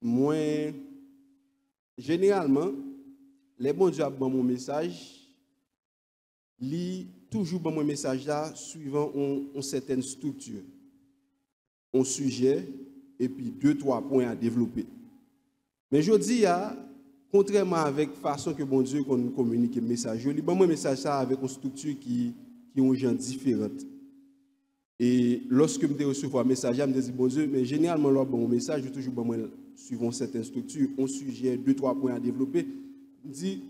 moi, généralement, les bons dieux ont mon message, lit toujours mon message là, suivant une certaine structure, un sujet, et puis 2-3 points à développer. Mais je dis, contrairement avec la façon que bon Dieu communique le message, je lis mon message ça avec une structure qui est un genre différente. Et lorsque je reçois un message, je me dis, bon Dieu, mais généralement, lors mon message, je toujours suivant certaines structures, un sujet, 2-3 points à développer. Je dis,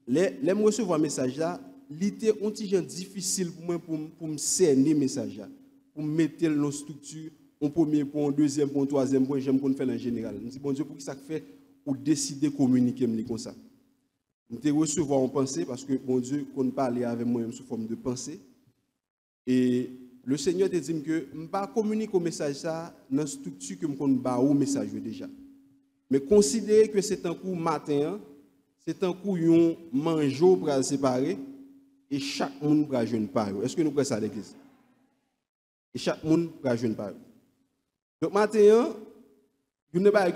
les me recevoir un message là, c'était un petit genre difficile pour moi pour me cerner le message là, pour me mettre dans la structure, un premier point, un deuxième point, un troisième point, j'aime qu'on fait en général. Je dis, bon Dieu, pour qui ça fait ou décider de communiquer comme ça. Je recevoir en pensée parce que bon Dieu, qu'on parlait avec moi sous forme de pensée. Et le Seigneur te dit que je ne vais pas communiquer au message ça dans la structure que je vais au message déjà. Mais considérez que c'est un coup matin, c'est un coup un mangeau pour se séparer et chaque monde pour jeune part. Est-ce que nous prenons ça à l'église? Et chaque monde pour jeune part. Donc matin, je ne vais pas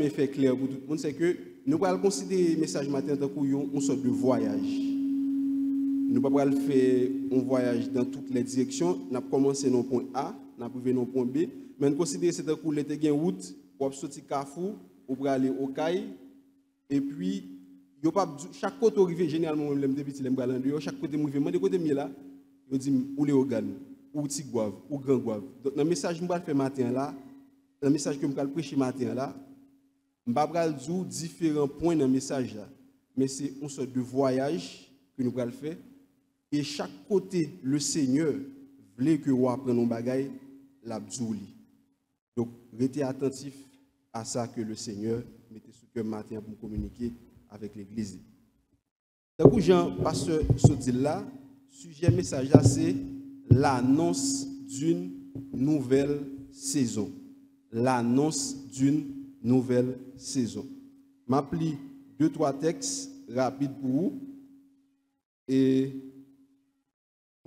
faire clair pour tout le monde, c'est que nous allons considérer le message matin comme une sorte de voyage. Nous ne pouvons pas faire un voyage dans toutes les directions. Nous avons commencé dans le point A, nous avons arrivé dans le point B, mais nous considérons que c'est un coup de route pour sortir Carrefour, pour aller au Caille, et puis chaque côté arrivé, généralement, chaque côté arrivé, mais de côté là, je dis où les organes, ou Tigouave, ou Grand Gouave. Donc, dans le message que je vais faire matin là, dans le message que je vais prêcher matin là, je ne vais pas dire différents points dans le message là, mais c'est une sorte de voyage que nous allons faire. Et chaque côté, le Seigneur voulait que vous appreniez nos bagailles, l'abdouli. Donc, restez attentifs à ça que le Seigneur mettait sur cœur matin pour communiquer avec l'Église. Donc, Jean, pasteur Sodil là, sujet message là, c'est l'annonce d'une nouvelle saison. L'annonce d'une nouvelle saison. Je m'applique 2-3 textes rapides pour vous. Et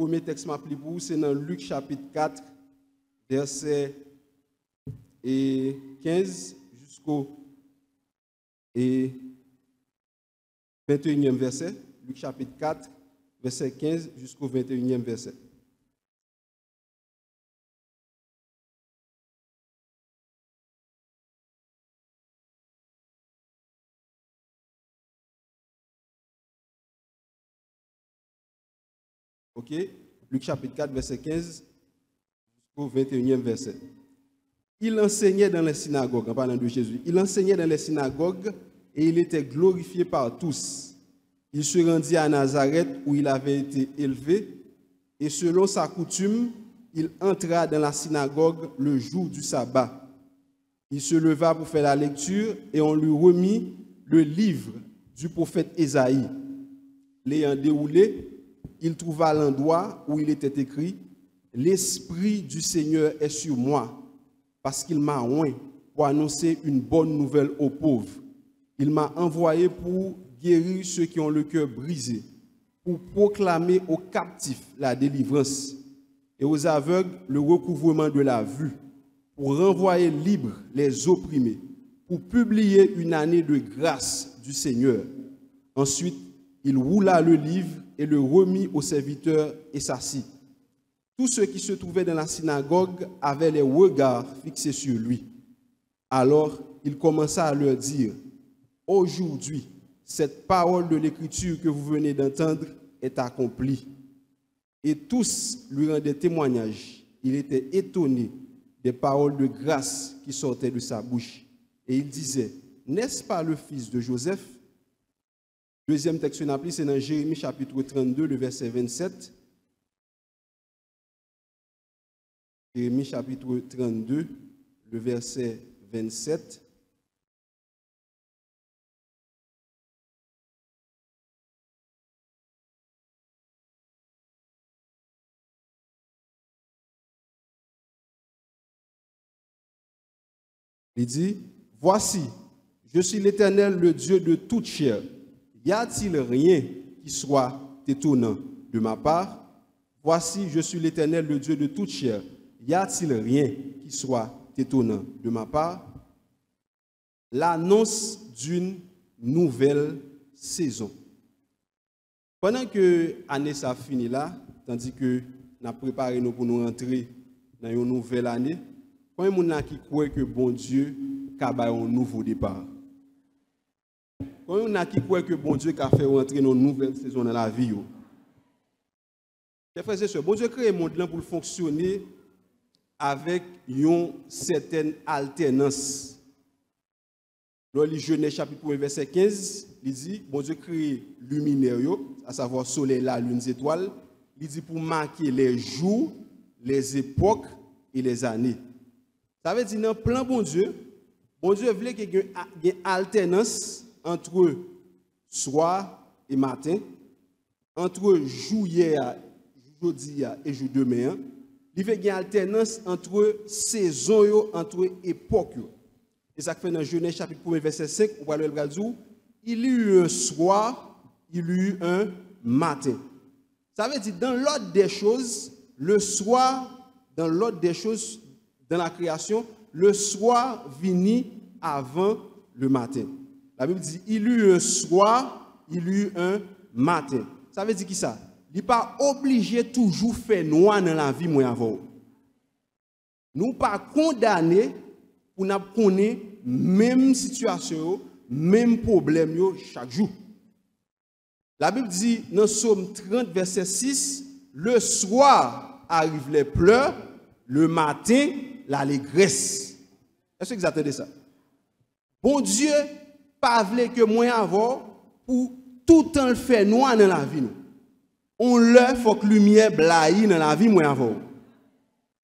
le premier texte que je m'applique pour vous, c'est dans Luc chapitre 4, verset 15 jusqu'au 21e verset. Luc chapitre 4, verset 15 jusqu'au 21e verset. Ok, Luc chapitre 4, verset 15 jusqu'au 21e verset. Il enseignait dans les synagogues, en parlant de Jésus, il enseignait dans les synagogues et il était glorifié par tous. Il se rendit à Nazareth où il avait été élevé et selon sa coutume, il entra dans la synagogue le jour du sabbat. Il se leva pour faire la lecture et on lui remit le livre du prophète Ésaïe. L'ayant déroulé, il trouva l'endroit où il était écrit « L'Esprit du Seigneur est sur moi, parce qu'il m'a oint pour annoncer une bonne nouvelle aux pauvres. Il m'a envoyé pour guérir ceux qui ont le cœur brisé, pour proclamer aux captifs la délivrance et aux aveugles le recouvrement de la vue, pour renvoyer libres les opprimés, pour publier une année de grâce du Seigneur. » Ensuite, il roula le livre et le remit au serviteur et s'assit. Tous ceux qui se trouvaient dans la synagogue avaient les regards fixés sur lui. Alors, il commença à leur dire, « Aujourd'hui, cette parole de l'Écriture que vous venez d'entendre est accomplie. » Et tous lui rendaient témoignage. Il était étonné des paroles de grâce qui sortaient de sa bouche. Et il disait, « N'est-ce pas le fils de Joseph ?» Deuxième texte qu'on appelle, c'est dans Jérémie chapitre 32, le verset 27. Jérémie chapitre 32, le verset 27. Il dit, « Voici, je suis l'Éternel, le Dieu de toute chair. Y a-t-il rien qui soit étonnant de ma part? Voici, je suis l'Éternel, le Dieu de toute chair. Y a-t-il rien qui soit étonnant de ma part? » l'annonce d'une nouvelle saison. Pendant que l'année ça finit là, tandis que nous préparé nous pour nous rentrer dans une nouvelle année, quand il y a qui croit que bon Dieu a un nouveau départ. Quand il y a qui croit que bon Dieu a fait rentrer dans une nouvelle saison dans la vie. Chers frères et sœurs, bon Dieu crée le monde pour fonctionner avec une certaine alternance. Dans le Genèse chapitre 1 verset 15, il dit, bon Dieu crée luminaire, à savoir soleil, la lune, les étoiles. Il dit pour marquer les jours, les époques et les années. Ça veut dire dans le plan bon Dieu voulait qu'il y ait une alternance entre soir et matin, entre juillet, jeudi et jour demain. Il fait une alternance entre saison, entre époques. Et ça fait dans Genèse chapitre 1 verset 5, on va le dire, il y a eu un soir, il y a eu un matin. Ça veut dire dans l'ordre des choses, le soir, dans l'ordre des choses, dans la création, le soir vient avant le matin. La Bible dit, il y a eu un soir, il y a eu un matin. Ça veut dire qui ça? Il n'est pas obligé toujours faire noir dans la vie, moi avant. Nous pas condamnés pour nous connaître même situation, même problème chaque jour. La Bible dit dans Psaume 30, verset 6, le soir arrivent les pleurs, le matin, l'allégresse. Est-ce que vous attendez ça? Bon Dieu, pas voulu que moi avant pour tout le temps le faire noir dans la vie. On leur faut que lumière blaye dans la vie moi avant.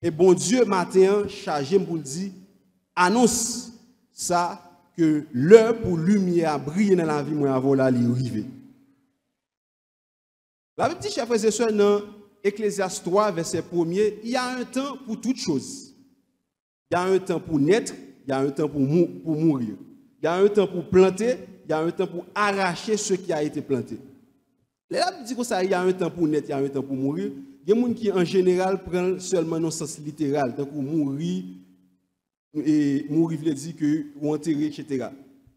Et bon Dieu matin chargé pour dire annonce ça que l'heure pour lumière briller dans la vie moi avant là li arrivé. La Bible dit chers frères et sœurs dans Ecclésiaste 3 verset 1er, il y a un temps pour toutes choses. Il y a un temps pour naître, il y a un temps pour mourir. Il y a un temps pour planter, il y a un temps pour arracher ce qui a été planté. La Bible dit que ça, il y a un temps pour naître, il y a un temps pour mourir. Il y a des gens qui en général prennent seulement dans le sens littéral, donc mourir, et mourir veut dire que ou enterrer, etc.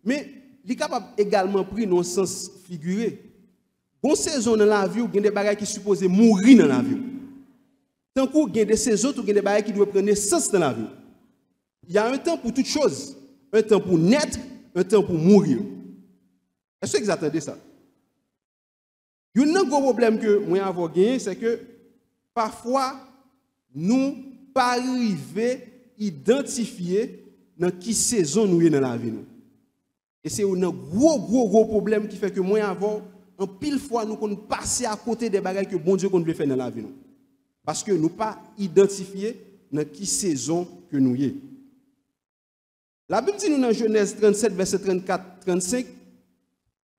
Mais il est capable également prendre dans le sens figuré. Bon saison dans la vie, il y a des bagages qui sont supposés mourir dans la vie. Tant qu'il y a des saisons, il y a des bagages qui doivent prendre naissance dans la vie. Il y a un temps pour toutes choses. Un temps pour naître, un temps pour mourir. Est-ce que vous attendez ça? Il y a un gros problème que moi avons gagné, c'est que parfois, nous pas arriver à identifier dans quelle saison nous sommes dans la vie. Et c'est un gros problème qui fait que moi avons, en pile fois, nous qu'on passer à côté des bagages que bon Dieu qu'on veut faire dans la vie. Parce que nous pas identifié dans quelle saison que nous sommes. La Bible dit nous dans Genèse 37, verset 34-35,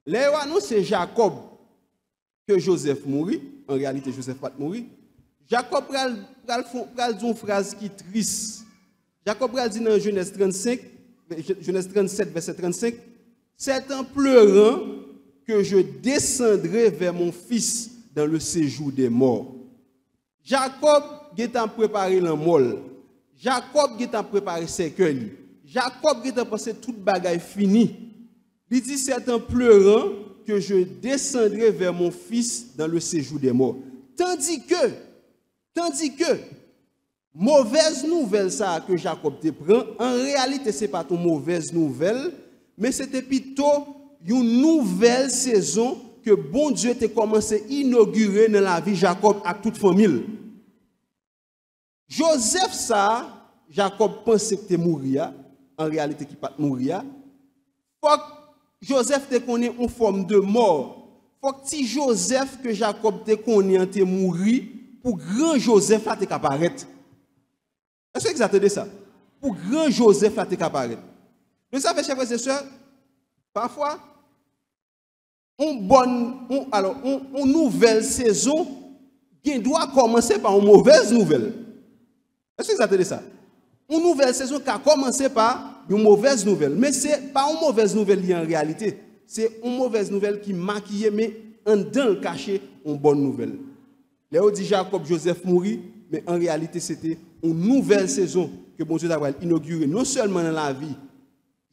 les c'est Jacob que Joseph mourit. En réalité, Joseph pas mourir. Jacob pral dire une phrase qui est triste. Jacob pral dit dans Genèse 37, verset 35, c'est en pleurant que je descendrai vers mon fils dans le séjour des morts. Jacob a préparé l'enmol. Jacob a préparé ses cœurs. Jacob a pensé toute bagaille finie. Il dit c'est en pleurant que je descendrai vers mon fils dans le séjour des morts. Tandis que mauvaise nouvelle ça que Jacob te prend, en réalité c'est pas une mauvaise nouvelle, mais c'était plutôt une nouvelle saison que bon Dieu t'a commencé à inaugurer dans la vie de Jacob avec toute famille. Joseph ça, Jacob pensait que tu mourir, en réalité qui pas mourir. Faut que Joseph te connaît en forme de mort. Faut que si Joseph que Jacob te connaît te mourir pour grand Joseph là te apparaître. Est-ce que vous attendez ça? Pour grand Joseph là te apparaître. Vous savez chers frères et sœurs, parfois une nouvelle saison qui doit commencer par une mauvaise nouvelle. Est-ce que vous attendez ça? Une nouvelle saison qui a commencé par une mauvaise nouvelle. Mais ce n'est pas une mauvaise nouvelle en réalité. C'est une mauvaise nouvelle qui maquille, mais en dedans caché une bonne nouvelle. Léo dit Jacob, Joseph mourit, mais en réalité c'était une nouvelle saison que bon Dieu a inaugurée, non seulement dans la vie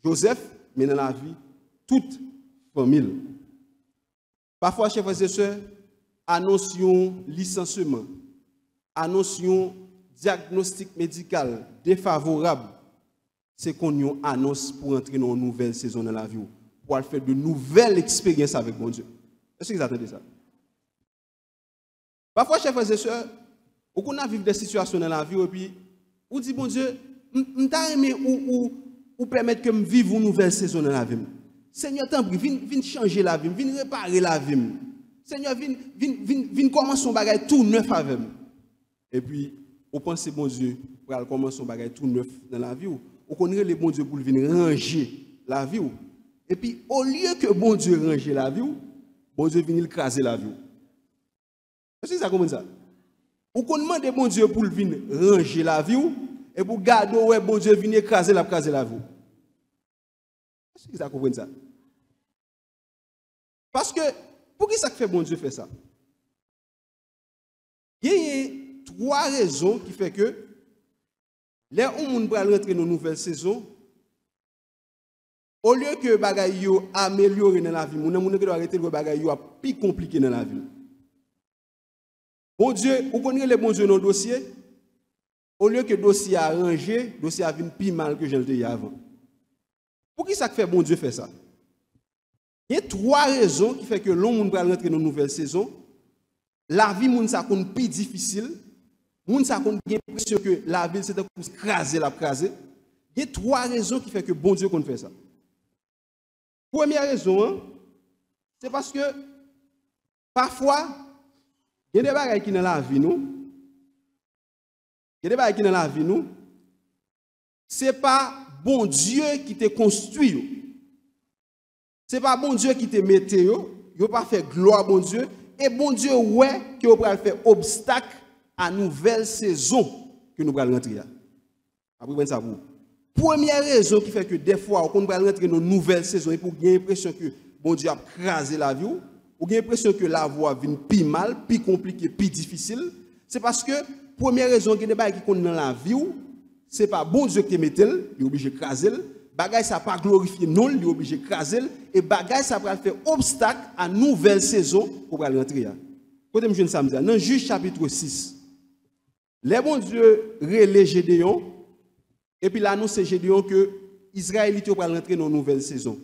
Joseph, mais dans la vie, toute famille. Parfois, chers frères et sœurs, annonce un licenciement, annonce un diagnostic médical défavorable, c'est qu'on annonce pour entrer dans une nouvelle saison dans la vie, pour faire de nouvelles expériences avec mon Dieu. Est-ce que vous attendez ça? Parfois, chers frères et sœurs, on a vécu des situations dans la vie et puis on dit, bon Dieu, je aimé ou permettre que je vive une nouvelle saison dans la vie. Seigneur, t'en prie, viens changer la vie, viens réparer la vie. Seigneur, viens commencer un bagage tout neuf avec moi. Et puis, on pense, bon Dieu, pour commencer un bagage tout neuf dans la vie, on connaît les bon Dieu pour venir ranger la vie. Et puis, au lieu que bon Dieu range la vie, bon Dieu vient écraser la vie. Est-ce que ça commence ça? Ou qu'on demande bon Dieu pour venir ranger la vie et pour garder ouais bon Dieu venir écraser la vie. Est-ce que ça comprend ça? Parce que pour qui ça fait bon Dieu fait ça? Il y a trois raisons qui fait que les gens va rentrer dans une nouvelle saison, au lieu que bagay yo améliorer dans la vie, mon monde doit arrêter le bagay yo plus compliqué dans la vie. Bon Dieu, vous connaissez le bon Dieu dans le dossier, au lieu que le dossier a arrangé, le dossier a vu plus mal que je l'ai dit avant. Pour qui ça fait bon Dieu fait ça? Il y a trois raisons qui font que l'homme va rentrer dans une nouvelle saison. La vie moun ça compte plus difficile. Moun ça compte bien l'impression que la vie c'est pour craser la craser. Il y a trois raisons qui font que bon Dieu compte faire ça. Première raison, c'est parce que parfois il y a des bagages qui dans la vie nous. Il y a des bagages qui dans la vie nous. C'est pas bon Dieu qui te construit. C'est pas bon Dieu qui te mette yo, yo pas fait gloire bon Dieu et bon Dieu ouais que vous va faire obstacle à nouvelle saison que nous allons rentrer. Après ça vous. Première raison qui fait que des fois on va rentrer dans une nouvelle saison et pour gagner l'impression que bon Dieu a crasé la vie ou gagner l'impression que la voie vient plus mal, plus compliquée, plus difficile, c'est parce que première raison que des bagages qui sont dans la vie c'est pas bon Dieu qui te mette, il est obligé de craser. Bagay ça pas glorifier non, il est obligé de craser et bagay ça va faire obstacle à nouvelle saison pour rentrer. Côté je samedi dans Juge chapitre 6. Les bon Dieu relève Gédéon et puis l'annonce Gédéon que Israélite va rentrer dans une nouvelle saison.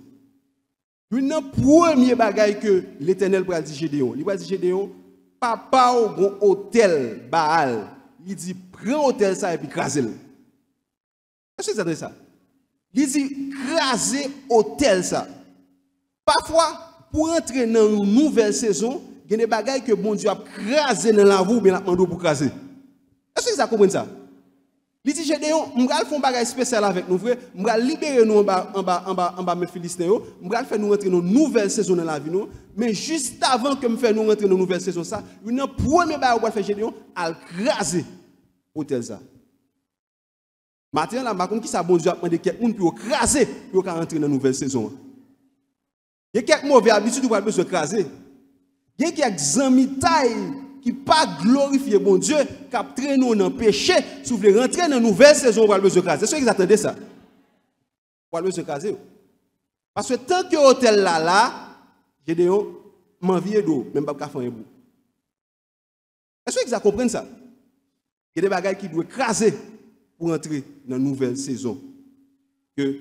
Une premier bagay que l'Éternel va dire Gédéon, il va dire Gédéon papa au bon hôtel Baal, il dit prends hôtel ça et puis crasez-le. Est-ce que c'est ça? Il dit craser hôtel ça. Parfois, pour entrer dans une nouvelle saison, il y a des bagages que bon Dieu a crasé dans la vie ou bien demandé pour craser. Est-ce que ça comprend ça? Il dit Gédéon, on va faire un bagage spécial avec nous frères, on va libérer nous en bas mes Philistins, on va faire nous rentrer dans une nouvelle saison dans la vie nous, mais juste avant que me faire nous rentrer dans une nouvelle saison ça, une premier bagage qu'on va faire Gédéon à craser hôtel ça. Maintenant, là, par qui ça bon Dieu a demandé quelqu'un pour craser pour rentrer dans une nouvelle saison. Il y a quelques mauvaises habitudes pour besoin de craser. Il y a quelques amis taille qui pas glorifier bon Dieu, qui a traîné dans le péché, si vous voulez rentrer dans une nouvelle saison, pour besoin de craser. Est-ce que vous attendez ça? Pour besoin de craser. Parce que tant que l'hôtel là, j'ai dit, m'envie d'eau, même pas faire un bout. Est-ce que vous comprenez ça? Il y a des bagages qui doivent craser pour entrer dans une nouvelle saison que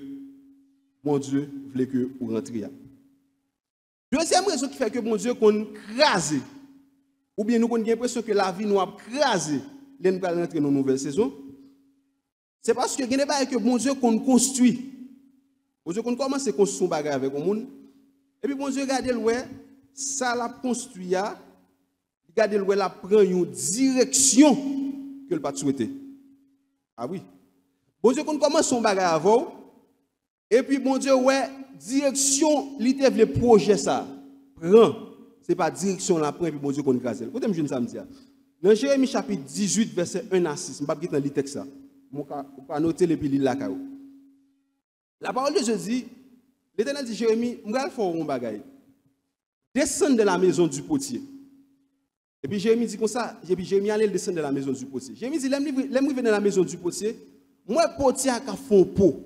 mon Dieu voulait que vous rentriez. Deuxième raison qui fait que mon Dieu qu'on crase, ou bien nous avons l'impression que la vie nous a crasé, nous allons rentrer dans une nouvelle saison, c'est parce que il y a des choses que mon Dieu qu'on construit. Bon Dieu qu'on commence à construire un bagage avec le monde, et puis mon Dieu regarde le ouais, ça l'a construit, regarde le ouais, la prend une direction que le pas souhaité. Ah oui. Bon Dieu, qu'on commence son bagage avant, et puis bon Dieu, ouais, direction, l'idée le projet ça. Prend. C'est pas direction la prend, et puis bon Dieu, qu'on crase. Écoutez, je ne sais pas. Dans Jérémie chapitre 18, verset 1 à 6, je ne vais pas quitter le texte ça. Je vais noter les piles là. La parole de Dieu dit, l'Éternel dit Jérémie, je vais faire un bagage. Descends de la maison du potier. Et puis Jérémie dit comme ça, et puis Jérémie allait descendre de la maison du potier. Jérémie dit, l'aime venir dans la maison du potier, moi potier a fait un pot.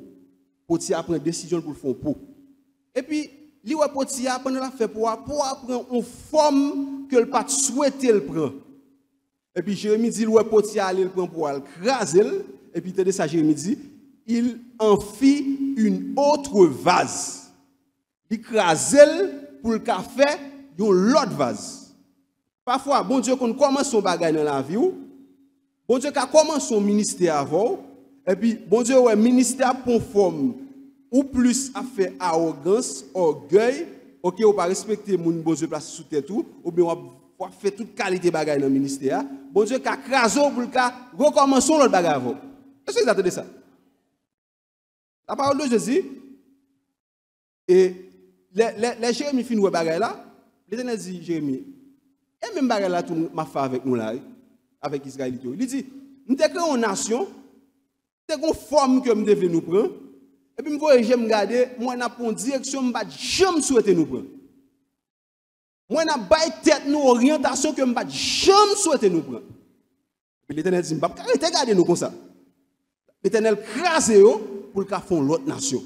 Potier a pris une décision pour faire un pot. Et puis, li wè potia pendant la fait pour prendre une forme que le pas souhaité le prend. Et puis Jérémie dit ouais potia aller le prend pour le craser et puis de ça Jérémie dit il en fit une autre vase. Il crasel pour le café yon l'autre vase. Parfois bon Dieu qu'on commence son bagage dans la vie, bon Dieu qu'a commencé son ministère avant et puis bon Dieu ouais ministère pour forme ou plus à faire arrogance, orgueil, OK, ou pas respecter mon bon Dieu place sous tête tout, ou bien on fait toute qualité bagaille dans le ministère. Bon Dieu qu'a crasé pour le cas recommencer l'autre bagaille avant. Est-ce que vous attendez ça? La parole de Jésus et les Jérémie fin ouais bagaille là, l'Éternel dit Jérémie, et même bagaille là tout m'a fait avec nous là avec Israël. Il dit, nous t'ai créé une nation, t'es une forme que nous devons nous prendre. Et puis, je me regarder, moi, je une direction, je ne vais jamais souhaiter nous prendre. Moi, je vais tête nous orientation que je ne vais jamais souhaiter nous prendre. Et l'Éternel dit, je ne vais pas regarder nous comme ça. L'Éternel crase pour le faire l'autre nation.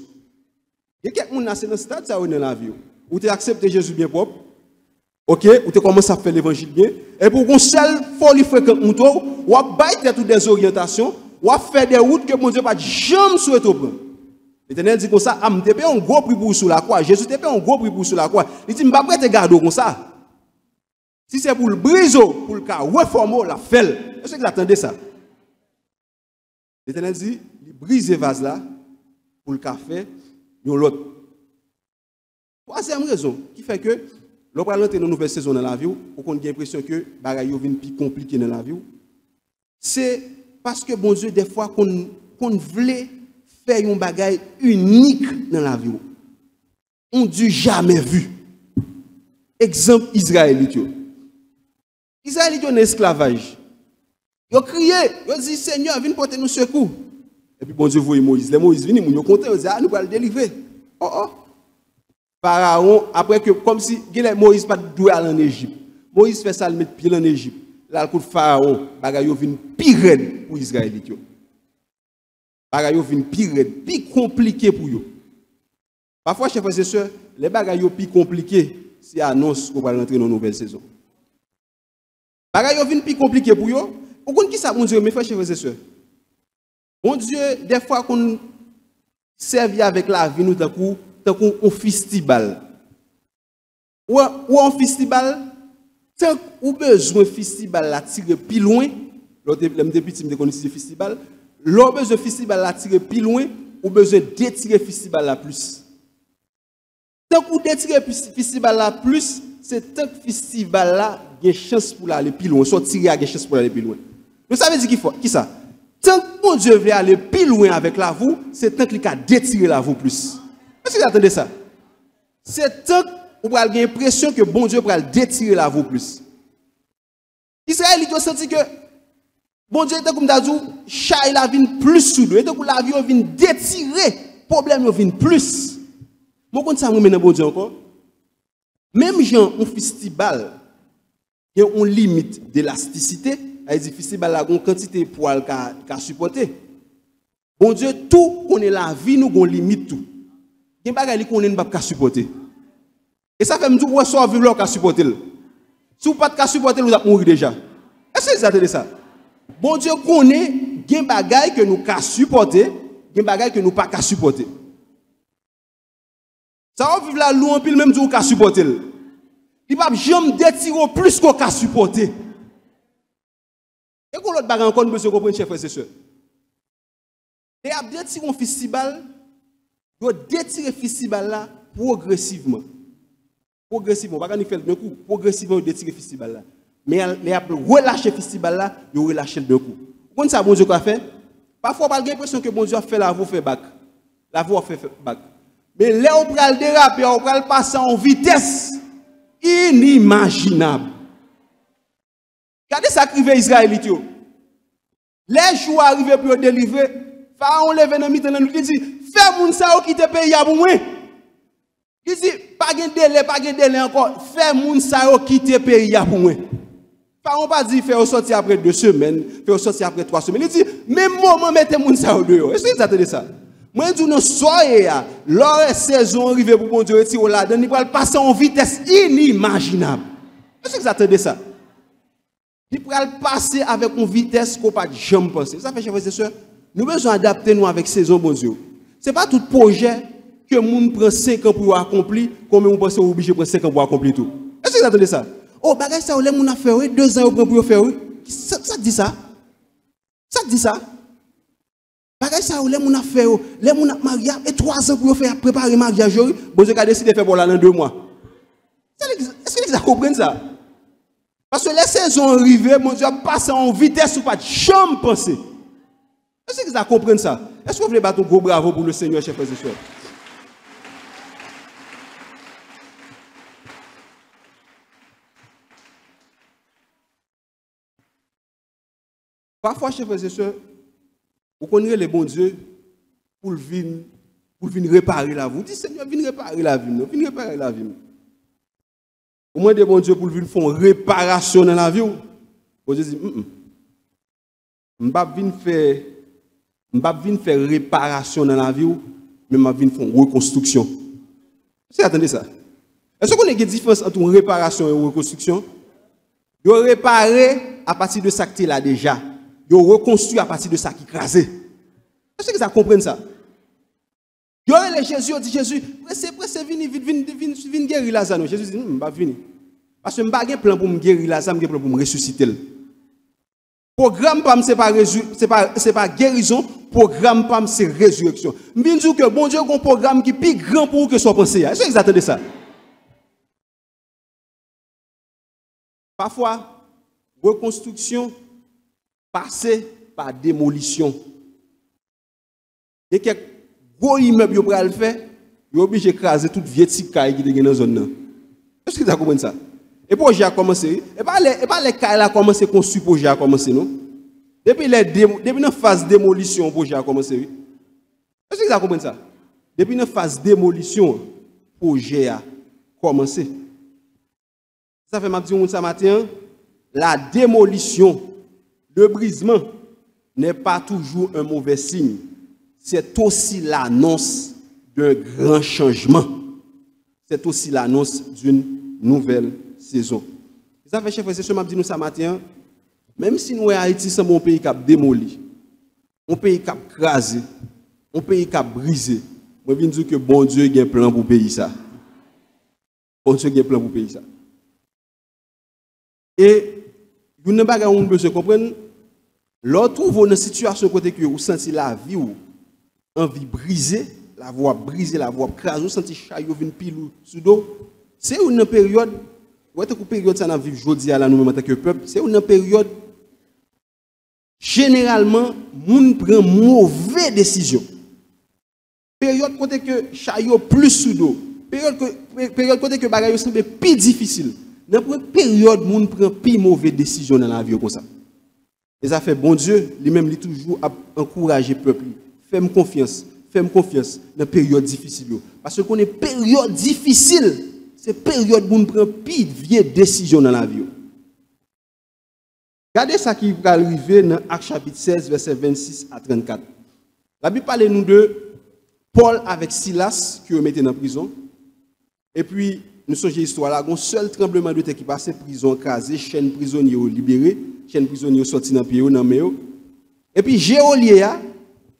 Il y a quelqu'un qui est dans ce stade dans la vie. Où tu acceptes Jésus bien propre. OK, où tu commences à faire l'évangile bien. Et pour qu'on seul folie fréquente, ou tu as toutes des orientations, ou faire des routes que mon Dieu ne va jamais souhaiter prendre. L'Éternel dit comme ça, je te paye un gros prix pour sur la croix. Jésus te paye un gros prix pour sur la croix. Il dit, je ne vais pas te garder comme ça. Si c'est pour le briser, pour le reformer, la fait. Est-ce que vous attendez ça? L'Éternel dit, il brise le vase là, pour le café, et l'autre. Troisième raison qui fait que, lorsqu'on entre dans une nouvelle saison dans la vie, on a l'impression que les choses viennent plus compliquées dans la vie, c'est parce que, bon Dieu, des fois, qu'on voulait faire un bagage unique dans la vie. On n'a jamais vu. Exemple Israélite. Israélite en esclavage. Ils ont crié, ils ont dit Seigneur, viens porter nous secours. Et puis bon Dieu voit Moïse. Les Moïse viennent, ils ont compté, ils ont dit nous allons le délivrer. Oh. Pharaon, après que, comme si Moïse pas doué aller en Égypte. Moïse fait ça, il met pied en Égypte. Là, le coup de Pharaon, bagay yo vient pire pour Israélite. Bagay yo vient pire, plus compliqué pour eux. Parfois, chers frères et sœurs, les bagay yo plus compliqués, c'est annonce qu'on va rentrer dans une nouvelle saison. Bagay yo vient plus compliqué pour eux. Vous connaissez qui ça, mon Dieu, mes frères et sœurs? Mon Dieu, des fois qu'on servi avec la vie, nous, tant qu'on festival. Ou un festival, tant qu'on besoin de festival là tirer plus loin, l'autre depuis petit me connaissez festival, l'autre besoin de festival là tirer plus loin, ou besoin d'étirer festival là plus. Tant qu'on détire festival là plus, c'est tant que festival là a chance pour aller plus loin, soit tirer a chance pour aller plus loin. Vous savez dire qui ça? Tant que mon Dieu veut aller plus loin avec la vous, c'est tant qu'il a détiré la vous plus. Est-ce que vous attendez ça? C'est tant que vous avez l'impression que bon Dieu va détirer la vous plus. Israël, il a senti que bon Dieu était comme d'azou, chat la vie plus sous et donc la vie vient détirer, problème vient plus. Moi quand ça me mène bon Dieu encore. Même gens un festival, il y a une limite d'élasticité, c'est-à-dire festival a une quantité de poils qu'a supporter. Bon Dieu tout connaît la vie nous gon limite tout. Il y a bagay li connaît pas supporter. Et ça fait me dire ouais soit vivre là qu'a supporter. Si vous pas de supporter vous allez mourir déjà. Est-ce que vous attendez ça? Bon Dieu connaît gen bagay que nous ka supporter, gen bagay que nous pas ka supporter. Ça va vivre là loin pile même du ka supporter. Il va jamais détirer plus qu'on ka supporter. Et qu'on l'autre bagay encore monsieur comprendre chers frères et sœurs. Et à détirer un festival, doit détirer festival là progressivement. Progressivement, pas qu'on fait d'un coup, progressivement détirer festival là. Mais après relâcher festival là, il relâcher d'un coup. Comment ça bon Dieu quoi fait? Parfois on a l'impression que bon Dieu a fait la voie fait bac. La voie fait bac. Mais là on pral déraper, on pral passer en vitesse inimaginable. Regardez ça qui arrive Israélite yo. Les jours arrivés pour délivrer, Pharaon lève dans mi-temps nous dit fais moun sa yo quitter pays pour moi. Il dit pas de délai encore, fais moun sa yo quitter pays pour moi. Pharaon pas dit faire sortir après 2 semaines, faire sortir après 3 semaines. Il dit même moment mettez moun sa yo dehors. Est-ce que vous attendez ça? Moi, je dis non, soyez là. Leur saison arrivée pour bon Dieu retirer là-dedans, il va passer en vitesse inimaginable. Est-ce que vous attendez ça? Il va passer avec une vitesse qu'on ne peut pas jamais penser. Ça fait, chers frères et sœurs, nous devons adapter nous avec saison, bon Dieu. Ce n'est pas tout projet que le monde prend 5 ans pour accomplir, comme on pense obligé de prendre 5 ans pour accomplir tout. Est-ce que vous attendez ça? Oh, bagage ça, les gens ont fait 2 ans pour faire. Ça dit ça? Ça dit ça? Bagage ça, les gens ont fait, les gens ont marié, et 3 ans pour faire préparer le mariage, bon Dieu a décidé de faire pour là dans 2 mois. Est-ce que vous comprenez ça? Parce que les saisons arrivées, mon Dieu, passe en vitesse ou pas de jamais penser. Est-ce que vous comprenez ça? Est-ce que vous voulez battre un gros bravo pour le Seigneur, chers frères et sœurs? Parfois, chers frères et sœurs, vous connaissez les bons dieux pour venir réparer la vie. Vous dites, Seigneur, viens réparer la vie. Viens réparer la vie. Au moins des bons dieux pour venir faire une réparation dans la vie. Vous dites, je ne vais pas venir faire réparation dans la vie, mais je vais venir faire une reconstruction. Est-ce que vous attendez ça? Est-ce qu'on a une différence entre une réparation et une reconstruction? Vous réparer à partir de ça qui est là déjà. Vous reconstruit à partir de ça qui est crasé. Est-ce que vous comprenez ça? Vous avez Jésus, dit Jésus, pressez, venez guérir Lazare. Jésus dit, je ne vais pas venir. Parce que je n'ai pas de plan pour me guérir Lazare, je n'ai pas de plan pour me ressusciter. Le programme PAM, ce n'est pas guérison, le programme PAM, c'est résurrection. Je veux dire que bon Dieu a un programme qui est plus grand pour vous que soit pensé. Est-ce que vous attendez ça? Parfois, reconstruction passe par démolition. Il y a quelques gros immeubles qui peuvent le faire, ils sont obligés d'écraser toute vieille caille qui est dans la zone. Est-ce que vous comprenez ça? Et le projet a commencé. Et pas les cailles a commencé à construire, le projet a commencé, non? Depuis la phase de démolition, le projet a commencé. Est-ce que vous comprenez ça? Depuis la phase de démolition, le projet a commencé. Ça fait ma dire ça matin, la démolition, le brisement n'est pas toujours un mauvais signe. C'est aussi l'annonce d'un grand changement. C'est aussi l'annonce d'une nouvelle saison. Ça fait, chef, c'est ce que je dis ça matin. Même si nous, Haïti, sommes un pays qui a démoli, un pays qui a crasé, un pays qui a brisé, je viens dire que bon Dieu a un plan pour le pays. Ça. Bon Dieu a un plan pour le pays. Ça. Et vous n'avez pas besoin de comprendre. Lorsque vous dans une situation côté que vous sentez la vie ou envie brisée, la voix brisée, la voix crasée, vous sentez chaillot vient pile sous dos. C'est une période, vous êtes une période ça n'a vivre aujourd'hui à la nous en tant que peuple, c'est une période généralement moun prend mauvaise décision. Période côté que chaillot plus sous dos. Période côté que bagaille semble plus difficile. Dans une période, moun prend plus mauvaise décision dans la vie comme ça. Et ça fait bon Dieu, lui-même, lui toujours encourager le peuple. Fais-moi confiance dans la période difficile. Parce que qu'on est période difficile, c'est période où on prend plus vieille décision dans la vie. Regardez ça qui va arriver dans Actes chapitre 16, verset 26 à 34. La Bible parle nous de Paul avec Silas qui ont mis en prison. Et puis, nous sommes l'histoire là, un seul tremblement de terre qui passe, prison crasée, chaîne prisonnier libérée, chaîne prisonnier sorti dans le pied, dans le et puis Géolia,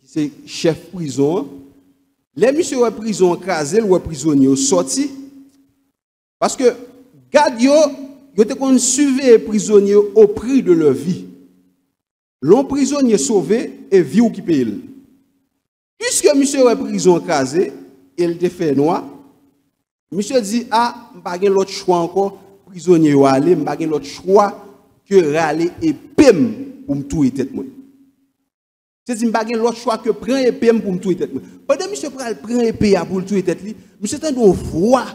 c'est chef prison, les messieurs de prison crasé, les prisonniers sorti, parce que Gadio, ils ont suivi les prisonniers au prix de leur vie. L'on prisonnier sauvé et vie qui paye. Puisque monsieur de prison crasé, il te fait noir. Monsieur dit, ah, je n'ai pas l'autre choix encore, prisonnier ou aller, je n'ai pas l'autre choix que râler et pem pour me tuer tête. C'est-à-dire, je n'ai pas l'autre choix que prendre et pem pour me tuer tête. Pendant que monsieur prend épée pour me tuer tête, monsieur tend une voix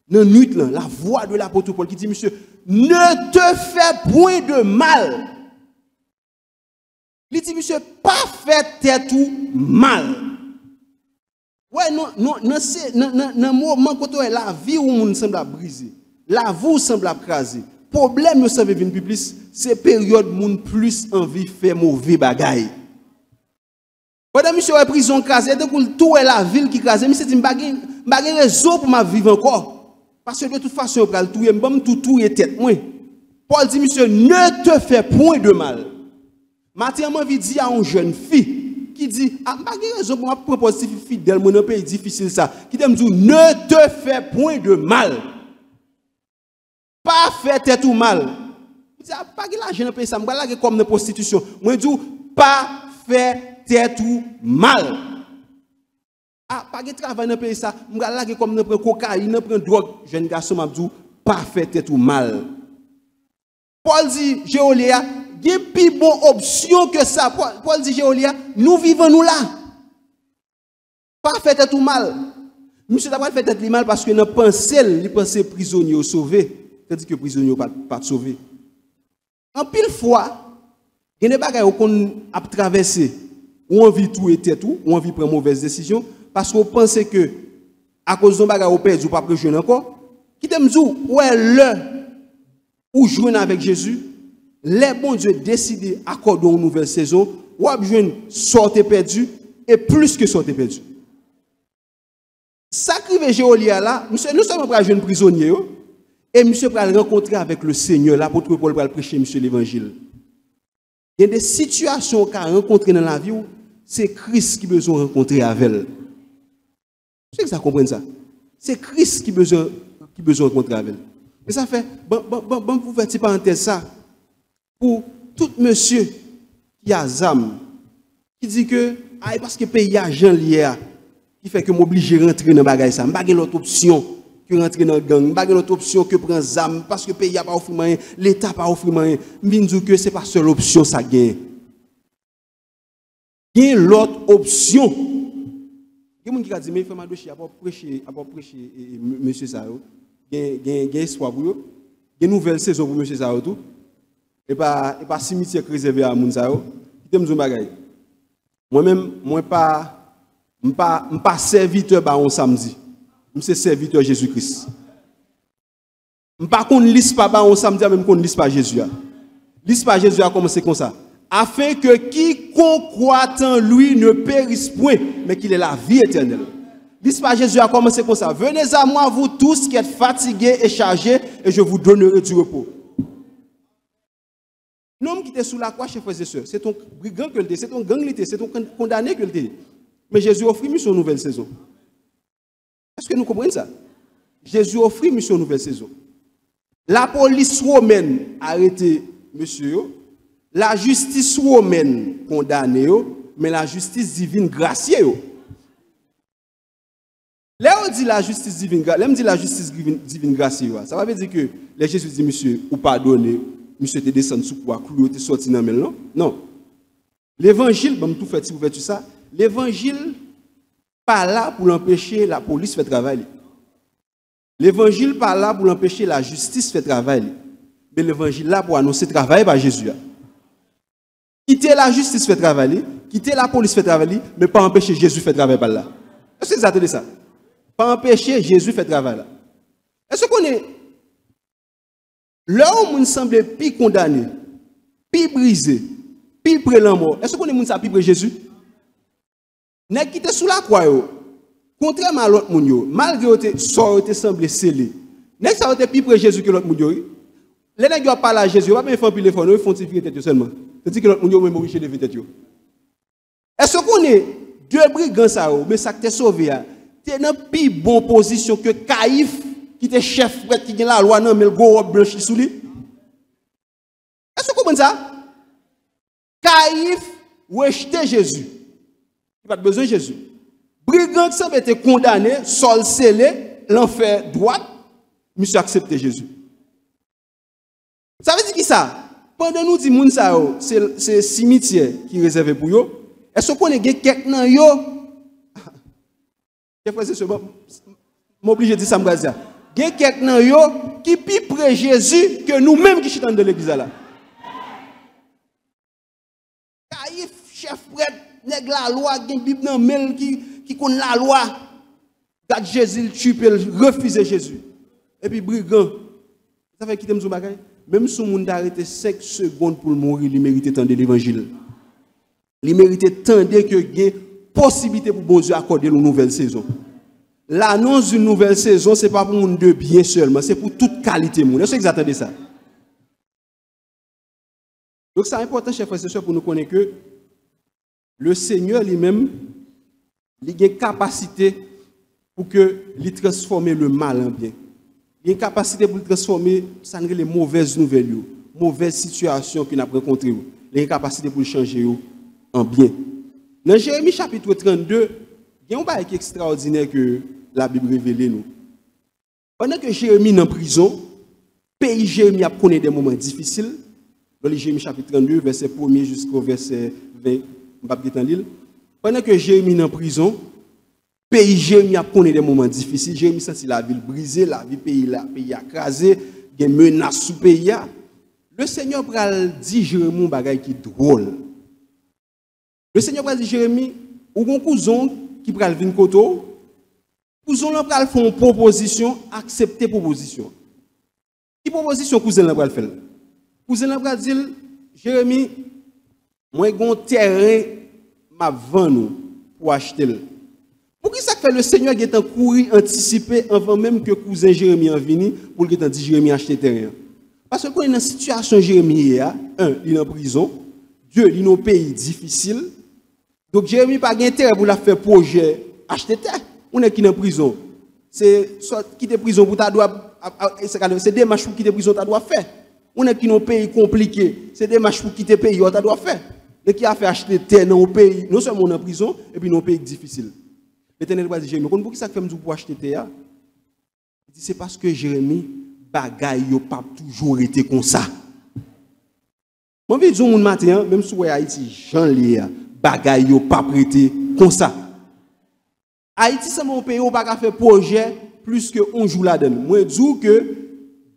dans la nuit, la voix de l'apôtre Paul qui dit, monsieur, ne te fais point de mal. Il dit, monsieur, pas fait tête ou mal. Ouais, non, moment quand la vie où on semble briser, la vie semble craser. Problème, ça veut venir plus, c'est période où on plus envie de faire mauvais bagaille. Pendant monsieur est prison crasé, tout est la ville qui crasé, monsieur dit m'pa gen raison pour ma vivre encore. Parce que de toute façon, pral tout m'bam tout est tête moi. Paul dit monsieur ne te fais point de mal. Matin m'a dit à une jeune fille qui dit ah m'pa gen raison pour ma proposer fidèle mon pays difficile ça. Qui dit ne te fais point de mal. Pas faire tête ou mal. Il dit pas gen l'argent dans pays ça m'pa la comme dans prostitution. Moi dis pas faire tête ou mal. Ah, pas de travail dans le pays ça, m'ga la comme nous prend cocaïne, nous prend drogue, jeune garçon m'a dit pas faire tête ou mal. Paul dit Géolia, il y a plus bonne option que ça. Paul dit Géolia, nous vivons nous là. Pas faire tête ou mal. Monsieur d'abord fait tête mal parce que nous pensons, il pense prisonnier sauvé, tandis que prisonnier pas sauvé. En pile fois, il y a des bagages qu'on a traversé, ou on vit tout et tête ou on vit prendre mauvaise décision parce qu'on pense que à cause de bagages on perd ou pas prendre encore. Qui t'aime dire ouais le ou jouer avec Jésus, les bons Dieu décidé accorder une nouvelle saison, ou à jouer sortir perdu et plus que sortir perdu. Sacré Géolia là, monsieur nous sommes pas jeune prisonnier et monsieur va rencontrer avec le Seigneur l'apôtre Paul va prêcher monsieur l'évangile. Il y a des situations qu'a rencontré dans la vie où c'est Christ qui besoin rencontrer avec elle. C'est que ça comprenne ça. C'est Christ qui besoin rencontrer avec elle. Et ça fait bon pour faire une parenthèse ça pour tout monsieur qui a zam qui dit que parce que pays a Jean lié qui fait que m'oblige rentrer dans bagage ça, m'pa gen l'autre option que rentrer dans gang, m'pa gen l'autre option que prendre zam parce que pays a pas offrir rien, l'état pas offrir rien, m'vinn dire que c'est pas seule option ça gagne. Gagne l'autre option. Il y a des gens qui disent mais il faut m'adocher à pas prêcher monsieur ça gagne espoir pour eux. Gagne nouvelle saison pour monsieur ça tout. Et pas cimetière réservé à moun ça yo. Qui me dire bagay. Moi-même pas serviteur ba on samedi. Je suis serviteur Jésus-Christ. Je pas qu'on liste pas ba on samedi même qu'on liste pas Jésus. Liste pas Jésus a commencé comme ça. Afin que quiconque croit en lui ne périsse point, mais qu'il ait la vie éternelle. Liste pas Jésus a commencé comme ça. Venez à moi vous tous qui êtes fatigués et chargés et je vous donnerai du repos. L'homme qui était sous la croix, chers frères et sœurs, c'est ton brigand que l'était, c'est ton gang l'était, c'est ton condamné que l'était. Mais Jésus offrit une nouvelle saison. Est-ce que nous comprenons ça? Jésus offrit une nouvelle saison. La police romaine a arrêté monsieur, la justice romaine condamné, mais la justice divine graciée. Là on dit la justice divine, graciée, ça veut dire que les Jésus dit monsieur ou pardonné, monsieur te descend sous quoi, clou te sorti dans mel non? Non. L'évangile, bon tout fait si vous faites ça, l'évangile pas là pour empêcher la police de faire travail. L'évangile pas là pour empêcher la justice de faire travail. Mais l'évangile là pour annoncer travail par Jésus. Quitter la justice fait travail, quitter la police fait travail, mais pas empêcher Jésus de faire travail par là. Est-ce que vous attendez ça? Pas empêcher Jésus de faire travail là. Est-ce qu'on est là où on semble plus condamné, plus brisé, plus près de la mort? Est-ce qu'on est moun sa plus près Jésus? N'est qui était sous la croix contrairement à l'autre moun malgré que ça aurait semblé scellé. N'est ça aurait plus près Jésus que l'autre moun. Les nèg yo parlé à Jésus, pas bien faire pile fort, ils font tirer tête seulement. C'est que l'autre moun même obligé de lever tête yo. Est-ce qu'on est deux brigands ça mais ça t'est sauvé a. T'es dans plus bonne position que Caïphe qui était chef prêtre qui gagne la loi non mais le gros robe blanche sous lui. Est-ce que vous comprenez ça? Caïphe rejetait Jésus. Il n'a pas besoin de Jésus. Brigand qui semble être condamné, sol scellé, l'enfer droit, monsieur accepté Jésus. Ça veut dire qui ça? Pendant nous dit moun ça c'est cimetière qui est réservé pour yo. Est-ce qu'on est quelqu'un nan yo? Je m'oblige de dire ça m'gazia. Quelqu'un nan yo qui plus près Jésus que nous-mêmes qui chitons de l'église là. Caïphe chef prêtre nèg la loi gen Bible nan mel qui connaît la loi. Gade Jésus tue refuser Jésus. Et puis brigand. Ça fait quitter m'sou bagay. Même si on a arrêté 5 secondes pour mourir, il mérite tant de l'évangile. il mérite tant que gain possibilité pour bon Dieu accorder une nouvelle saison. L'annonce d'une nouvelle saison, ce n'est pas pour monde de bien seulement, c'est pour toute qualité. Est-ce que vous attendez ça? Donc c'est important, chers frères et sœurs, pour nous connaître que le Seigneur lui-même, il a une capacité pour que il transforme le mal en bien. Il a une capacité pour transformer les mauvaises nouvelles, les mauvaises situations qu'il a rencontrées. Il a une capacité pour changer en bien. Dans Jérémie chapitre 32, il y a un truc extraordinaire que la Bible révèle nous. Pendant que Jérémie est en prison, le pays Jérémie a connu des moments difficiles. Dans Jérémie chapitre 32, verset 1er jusqu'au verset 20, pendant que Jérémie est en prison, le pays Jérémie a connu des moments difficiles. Jérémie senti la ville brisée, la vie pays écrasée, des menaces sous le pays. Le Seigneur pral dit Jérémie un bagage qui est drôle. Le Seigneur pral dit Jérémie, ou un cousin qui pral venir koto, cousin là pral faire une proposition, accepter proposition. Qui proposition cousin là pral faire? Cousin là pral dire Jérémie, moi j'ai un terrain m'a vendre pour acheter. Pour qui ça fait le Seigneur qui est en courir anticiper avant même que cousin Jérémie en vini pour qu'il dit Jérémie acheter terrain. Parce que quand il est dans une situation Jérémie il est en prison, Dieu il est dans un pays difficile. Donc Jérémie pas gain terre pour la faire projet acheter terre. On est qui en prison. C'est soit quitter prison pour ta doit c'est des marches pour quitter prison ta doit faire. On est qui dans un pays compliqué, c'est des marches pour quitter pays ta doit faire. Et qui a fait acheter terre dans un pays non seulement en prison et puis dans un pays difficile. L'Éternel va dire Jérémie, pour qui ça fait pour acheter terre? Il dit c'est parce que Jérémie bagaille yo pas toujours été comme ça. Moi je dis un matin même si Haïti Jean Léa bagaille yo pas prêté comme ça. Haïti c'est mon pays où pas faire projet plus que un jour là-dedans. Moi dis que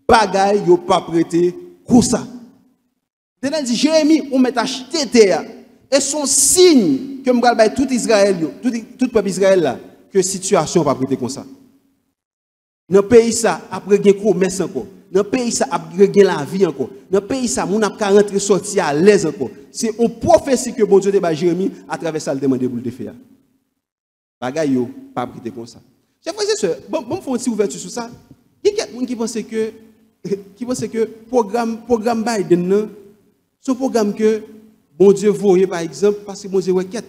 bagaille yo pas prêté comme ça. L'Éternel dit Jérémie on met acheter terre et son signe que m'gal bay tout Israël tout peuple Israël là que situation pas prêté comme ça. Dans le pays, ça, après un commerce encore. Dans le pays, ça, après la vie encore. Dans le pays, ça, on a qu'à rentrer, sortir à l'aise encore. C'est une prophétie que bon Dieu a Jérémie à travers ça, le demander pour le faire. Bagay yo, pas prêter comme ça. Chers frères et sœurs, bon, faire une petite ouverture sur ça. Il y a quelqu'un qui pense que programme Biden, c'est un programme que bon Dieu voyait par exemple, parce que bon Dieu voyait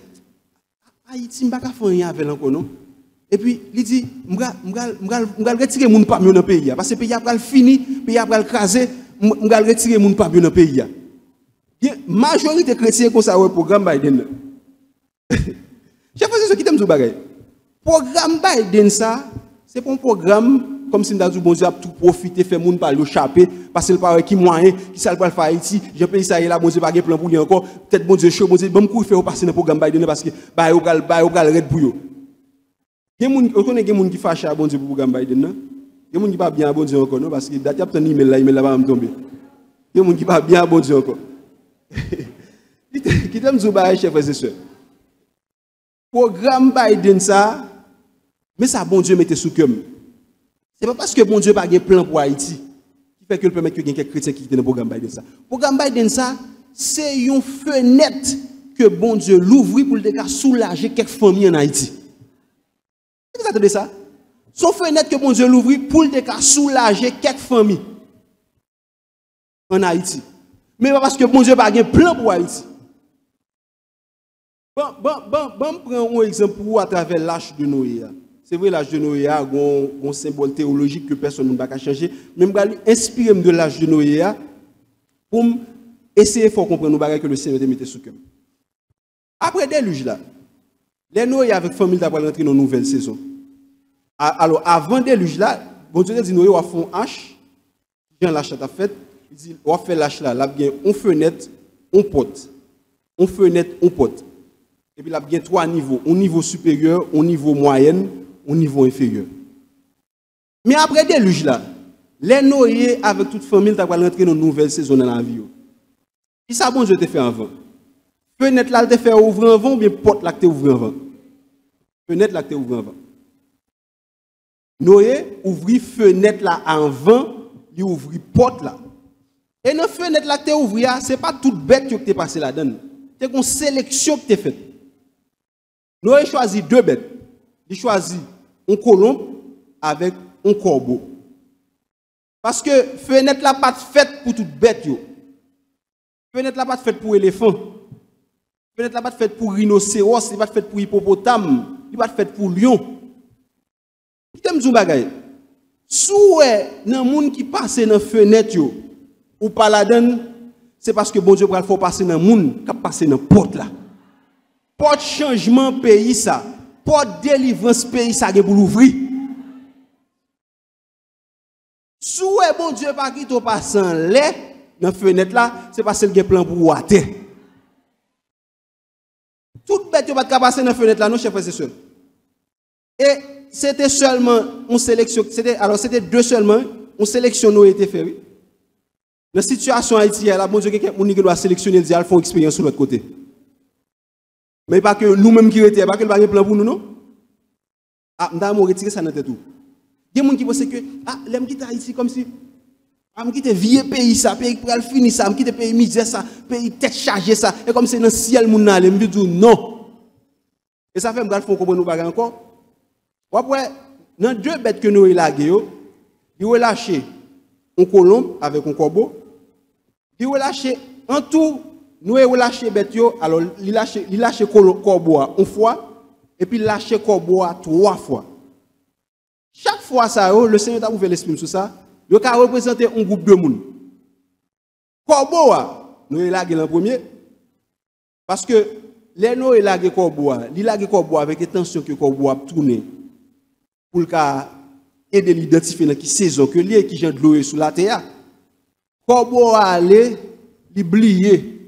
Haïti, je ne peux pas faire rien avec encore, non? Et puis, il dit, je vais retirer mon papier dans le pays. Parce que le pays a fini, le pays a crasé, je vais retirer mon papier dans le pays. La majorité chrétienne comme ça, le programme Biden. Je sais ce qui t'aime ce bagage. Le programme Biden, ça, c'est pas un programme comme si nous avons bon tout profiter, faire mon pas l'échapper, parce que le parent qui moyen, qui ça le faire Haïti, je paye ça et là, bon Dieu, pas de plan pour lui encore. Peut-être bon Dieu chaud, bon Dieu, bon coup, il fait passer dans le programme Biden parce que, bah, il va red pour eux. Il y a des gens qui fâchent à bon Dieu pour le programme Biden. Il y a des gens qui ne sont pas bien à bon Dieu encore, parce que date un email là va me tomber. Il y a des gens qui ne sont pas bien à bon Dieu encore. Qui t'aime dire, chers frères et sœurs. Programme Biden, ça, mais ça, bon Dieu, mettez sous cœur. Ce n'est pas parce que bon Dieu n'a pas de plan pour Haïti qui fait que le permet que quelques chrétiens qui dans le programme Biden. Ça. Le programme Biden, ça, c'est une fenêtre que bon Dieu l'ouvre pour le soulager quelques familles en Haïti. Vous attendez ça? Son fenêtre que bon Dieu l'ouvre pour le soulager quelques familles en Haïti. Mais pas parce que bon Dieu n'a pas de plan pour Haïti. Bon, prends un exemple pour à travers l'âge de Noé. C'est vrai, l'âge de Noé a un symbole théologique que personne ne va pas changer. Mais je vais inspirer de l'âge de Noé pour essayer de comprendre que le Seigneur a mis sous cœur. Après le déluge là, les Noé avec la famille d'avoir rentré dans une nouvelle saison. Alors, avant le déluge là, bon Dieu a dit Noé, on va faire un hache. Jean l'hache a fait. Il dit, on va faire l'hache là. Là, bien, on fenêtre, on pote. On fenêtre, on pote. Et puis là, il y a 3 niveaux. Un niveau supérieur, un niveau moyen, un niveau inférieur. Mais après le déluge là, les Noé avec toute famille d'avoir rentré dans une nouvelle saison dans la vie. Et ça, bon Dieu te fait avant. Fenêtre là, te fait ouvrir avant ou bien porte là, te ouvrir avant. Fenêtre là, te ouvrir avant. Noé ouvrit fenêtre là avant, il ouvrit porte là. Et dans fenêtre là, te ouvrir, ce n'est pas toute bête que tu es passé là-dedans. c'est une sélection qui est faite. Nous avons choisi deux bêtes. Il choisit un colombe avec un corbeau. Parce que fenêtre là pas faite pour toute bête yo. Fenêtre là pas faite pour éléphant. Fenêtre là pas faite pour rhinocéros, il pas faite pour hippopotame, il pas faite pour lion. Qui t'aime zou bagay. Sou nan moun qui passe dans fenêtre yo ou pas la donne, c'est parce que bon Dieu pral faut passer dans moun qui passe dans porte là. Porte changement pays ça, porte délivrance pays ça pour l'ouvrir. Sou bon Dieu pas qui to passant là dans fenêtre là, c'est parce qu'il y a plan pour water. Toute bête pas passer dans fenêtre là, non chef c'est seul. Et c'était seulement une sélection, c'était deux seulement, une sélection nous été fait. La situation haïtienne là, bon Dieu quelqu'un qui doit sélectionner le font expérience sur l'autre côté. Mais pas que nous-mêmes qui étions, pas que le bagage plan pour nous non. Ah, m'dame retirer ça dans tête tout. Il y a des gens qui pensent que l'aime quitter Haïti comme si me quitter vieux pays ça, pays pour le finir ça, me quitter pays misère ça, pays tête chargée ça, et comme c'est dans le ciel moun n'allait me dire non. Et ça fait me font comprendre nous bagage encore. Après dans deux bêtes que nous élagué yo, il relâché un colombe avec un corbeau. Il relâché en tout nous relâché bête yo, alors il lâché corbeau une fois et puis lâché corbeau trois fois. Chaque fois ça le Seigneur t'a ouvert l'esprit sur ça, il a représenté un groupe de monde. Corbeau nous élagué en premier parce que les nous élagué corbeau, il élagué corbeau avec intention que corbeau a tourné pour aider l'identifier dans qui saison que lié qui vient de l'eau sur la terre. Corbeau aller l'oublier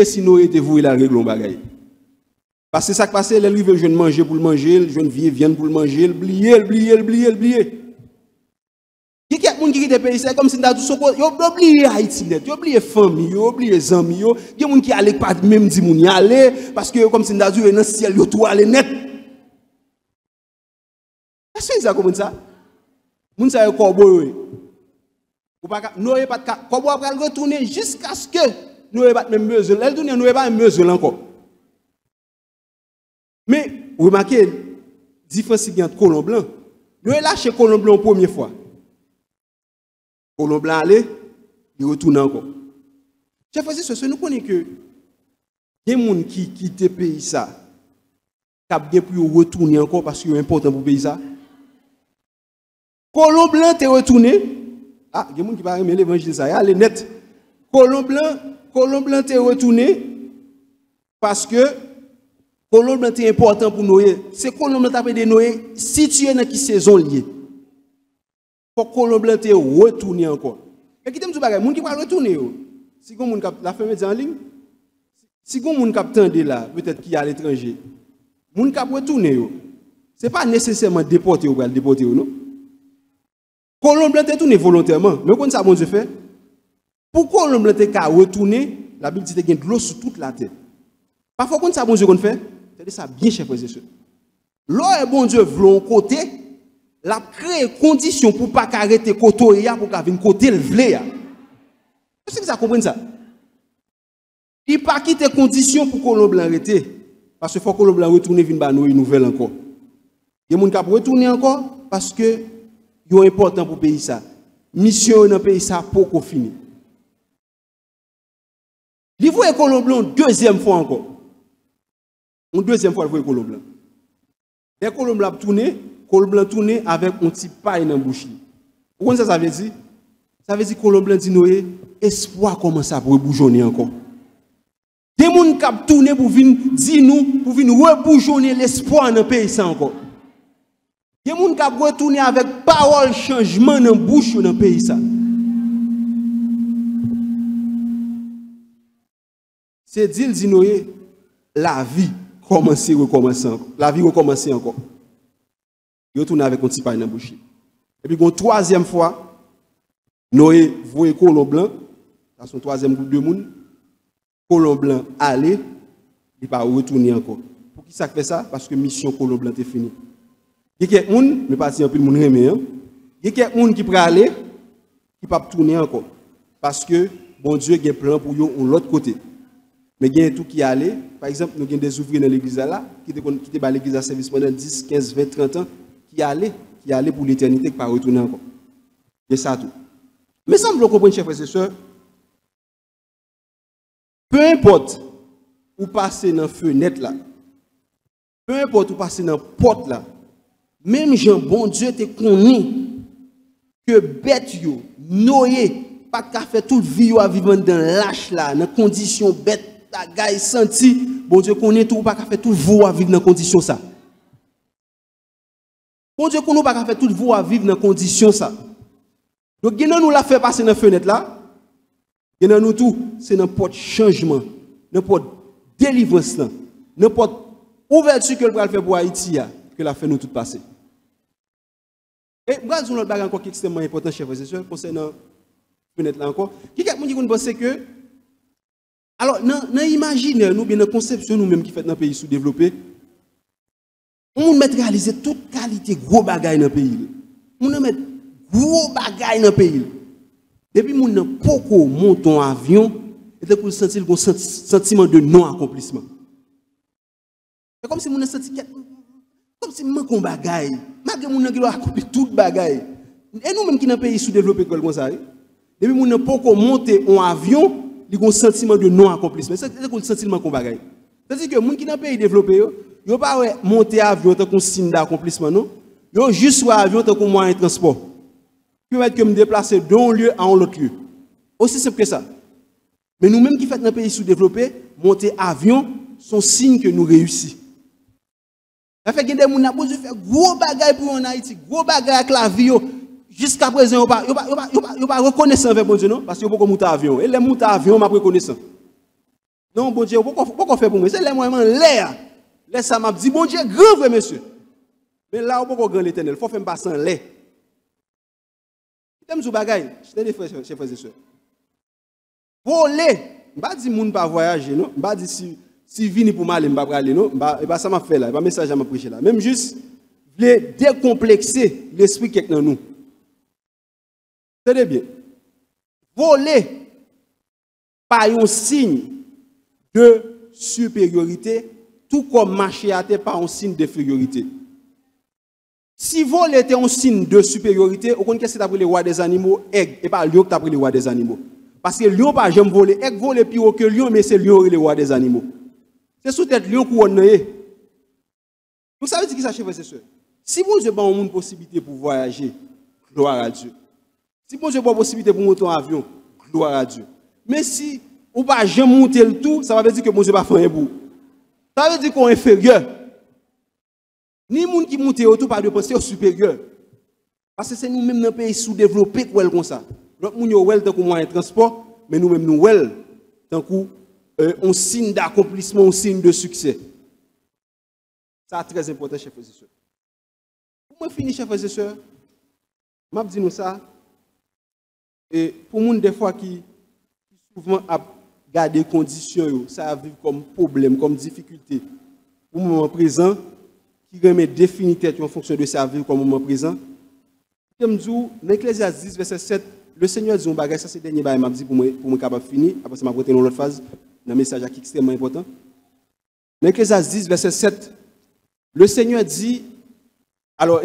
si nous était voué la règle en bagaille. Parce que ça qui passe, les livres jeune manger pour le manger, les jeunes viennent pour le manger, oublier. Il y a des gens qui ont pays, c'est comme si nous avons oublié Haïti, ils ont oublié famille, ils ont oublié les amis, il y a des gens qui n'allaient pas même dire qu'ils y aller, parce que comme si nous avons dans le ciel, ils ont tout aller net. Est-ce que vous comprenez ça? Vous savez corbeau. Nous n'avons pas de corbeau va retourner jusqu'à ce que nous n'ayons pas même besoin. Elle tourne, nous n'avons pas même besoin encore. Mais, vous remarquez, la différence entre colombe blanc. Nous avons lâché colombe blanc la première fois. Colombe blanc allait, il retourne encore. Chef frère, c'est nous connaissons que il y a des gens qui quittent le pays ça, qui ont bien pour retourner encore parce que c'est important pour le pays ça. Colombe blanc est retourné. Ah, il y a des gens qui parlent de l'évangile ça, allez net. Colombe blanc est retourné parce que colombe blanc est important pour Noé. C'est colombe blanc qui a Noé situé dans qui saison liée. Pour colombe blanc est retourné encore. Et qui t'aime tout bagage, moun qui va retourner si gon moun la ferme en ligne, si gon moun cap tande là, peut-être qui à l'étranger. Moun cap retourner c'est pas nécessairement déporter ou déporter non. Colombe blanc est retourné volontairement. Mais comment ça bon Dieu fait? Pour colombe blanc est retourner, la Bible dit qu'il y a de l'eau sur toute la terre. Parfois quand ça bon Dieu qu'on fait, c'est ça bien chef frères et sœurs. L'eau est bon Dieu veut un côté, la créer condition pour pas arrêter côté pour qu'à venir côté le vle ya. Est-ce que ça comprend ça? Il pas quitter condition pour colombe blanc arrêter parce que faut colombe blanc retourner venir ba une nouvelle encore. Il y a moun qui retourner encore parce que c'est important pour le pays ça. Mission dans le pays ça pour qu'on finisse. Il voit colombe blanc deuxième fois encore. Une deuxième fois il voit colombe blanc. Les colombe blanc tourné avec un petit paille dans la bouche. Pourquoi ça veut dire? Ça veut dire que colombe blanc dit Noé, espoir commence à reboujonner encore. Des gens qui tourné pour venir dire nous, pour venir reboujonner l'espoir dans le pays ça encore. Des gens qui retourné avec parole changement dans la bouche dans le pays ça. C'est dire Noé, la vie commence à recommencer encore. La vie recommence encore. Il retourne avec un petit pain dans la bouche. Et puis, une troisième fois, Noé voit colombe blanc, dans son troisième groupe de monde, colombe blanc allait, il va retourner encore. Pour qui ça fait ça? Parce que mission colombe blanc est finie. Il y a quelqu'un, mais pas si un peu de monde remet. Il y a quelqu'un qui peut aller, qui ne peut pas tourner encore. Parce que bon Dieu a un plan pour eux de l'autre côté. Mais il y a tout qui allait. Par exemple, nous avons des ouvriers dans l'église là, qui étaient dans l'église à service pendant 10, 15, 20, 30 ans, qui allaient pour l'éternité, qui ne pas retourner encore. C'est ça tout. Mais ça me comprendre, chers frères et sœurs, peu importe où passer dans la fenêtre là, peu importe où passer dans la porte là, même Jean, bon Dieu, te connaît que bête yo, noyé, pas qu'à faire toute vie à vivre dans lâche là, dans condition bête, bagaille senti, bon Dieu connaît tout, pas qu'à faire toute vie à vivre dans condition ça. Bon Dieu connaît pas qu'à faire toute vie à vivre dans condition ça. Donc, nous la fait passer dans la fenêtre là, nous tout, c'est n'importe changement, n'importe délivrance, n'importe ouverture que le bras fait pour Haïti, que la fait nous tout passer. Et moi, je vais vous encore qui est extrêmement important, chers frères et sœurs, concernant la fenêtre là encore. Qui pense que, alors, dans l'imaginaire, nous, bien dans la conception, nous-mêmes qui fait dans le pays sous-développé, on met réaliser toute qualité, gros bagaille dans le pays. On met gros bagaille dans le pays. Depuis que nous poco monte en avion, et pour sentir un sentiment de non-accomplissement. C'est comme si nous senti comme si nous avons bagaille. Malgré que nous avons accompli toute bagaille. Et nous-mêmes qui dans le pays sous-développé comme ça, depuis que nous poco monter en avion, il y a un sentiment de non-accomplissement. C'est un sentiment qu'on bagaille. C'est-à-dire que les gens qui dans le pays développé, ils ne peuvent pas monter en avion tant qu'on signe d'accomplissement, non? Ils ont juste sur avion tant qu'on moyen de transport. Qui va être que me déplacer d'un lieu à un autre lieu. Aussi simple que ça. Mais nous-mêmes qui faisons dans le pays sous-développé, monter avion, sont signes que nous réussissons. Ça fait que des gens qui ont fait gros bagages pour en Haïti, gros bagages avec la vie. Jusqu'à présent, ils ne sont pas reconnaissants avec bon Dieu, non? Parce qu'ils ne peuvent pas monter avion. Et les monter avion, ils ne sont pas reconnaissants. Non, bon Dieu, pourquoi faire pour moi? C'est les moyens l'air. Laisse ça m'a dit, bon Dieu, grand vrai monsieur. Mais là, on peut pas grand l'éternel. Il faut faire passer en lait. T'aimes ce bagaille? Je t'ai dit, chers frères et sœurs. Voler. Je ne vais pas dire que je ne pas voyager, non? Je ne vais pas dire si vini pour m'aller, je ne vais pas aller, non? Ça m'a fait là. Pas message à m'a prêcher là. Même juste, décomplexer l'esprit qui est dans nous. Tenez bien. Voler par un signe de supériorité, tout comme marcher à terre par un signe d'infériorité. Si vol était un signe de supériorité, on connaît que c'est après les rois des animaux, aigle, et pas lion qui après les rois des animaux. Parce que lion pas jamais voler, aigle vole plus haut que lion, mais c'est lion les rois des animaux. C'est sous tête lion couronne. Vous savez ce qui ça, chers frères et sœurs? Si vous avez une possibilité pour voyager, gloire à Dieu. Si vous avez une possibilité pour monter en avion, gloire à Dieu. Mais si vous ne pouvez jamais monter le tout, ça veut dire que vous ne pas faire un bout. Ça veut dire qu'on est inférieur. Ni les gens qui montent autour par de penser au supérieur. Parce que c'est nous-mêmes dans le pays sous-développé qui sommes comme ça. Donc, nous sommes tant que moyen de transport, mais nous-mêmes nous sommes tant qu'on signe d'accomplissement, un signe de succès. Ça c'est très important, chers frères et sœurs. Pour moi, finir, chers frères et sœurs, je vais dire ça. Et pour les gens des fois qui souvent gardent des conditions, ça vivre comme problème, comme difficulté. Pour le moment présent, qui remet définitivement en fonction de sa vie comme moment présent. Comme dit dans Ecclésiaste 10, verset 7, le Seigneur dit un bagage, ça c'est le dernier bagage m'a dit pour moi capable finir, après ça m'a porté dans l'autre phase, dans un message qui est extrêmement important. Dans Ecclésiaste 10, verset 7, le Seigneur dit, alors,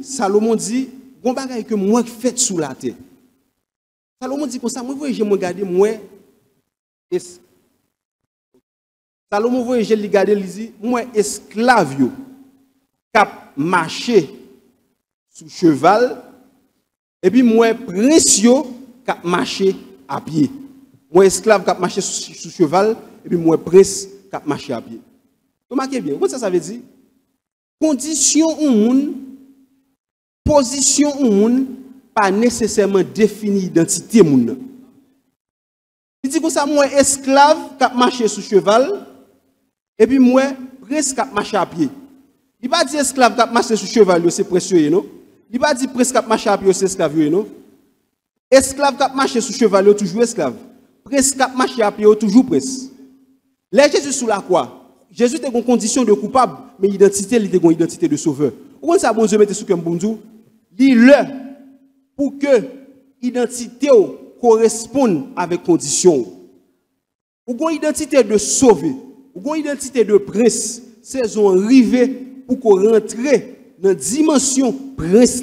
Salomon dit, bon bagage que moi fait sous la terre. Salomon dit comme ça, moi voyez, je me regarder, moi, Salomon voyez, je regarde, il dit, moi esclave, cap marché sous cheval et puis moi précieux cap marché à pied. Moi esclave cap marché sous cheval et puis moi prince cap marché à pied. Remarquez bien, qu'est-ce que ça veut dire? Condition ou monde, position ou monde pas nécessairement définir identité monde. Il dit comme ça moi esclave cap marché sous cheval et puis moi prince cap marché à pied. Il ne va pas dire esclave qui marche sur cheval, c'est précieux, non? Il ne va pas dire presque qui marche à pied, c'est esclave, non? Esclave qui marche sur cheval, toujours esclave. Presque qui marche à pied, toujours presque. Là, Jésus sous la croix. Jésus était en condition de coupable, mais l'identité, il était en identité de sauveur. Pourquoi ça, bon Dieu, mette sous comme bonjour? Dis-le pour que l'identité corresponde avec condition. Ou une identité de sauver, ou une identité de prince, saison arrivée pour qu'on rentre dans la dimension prince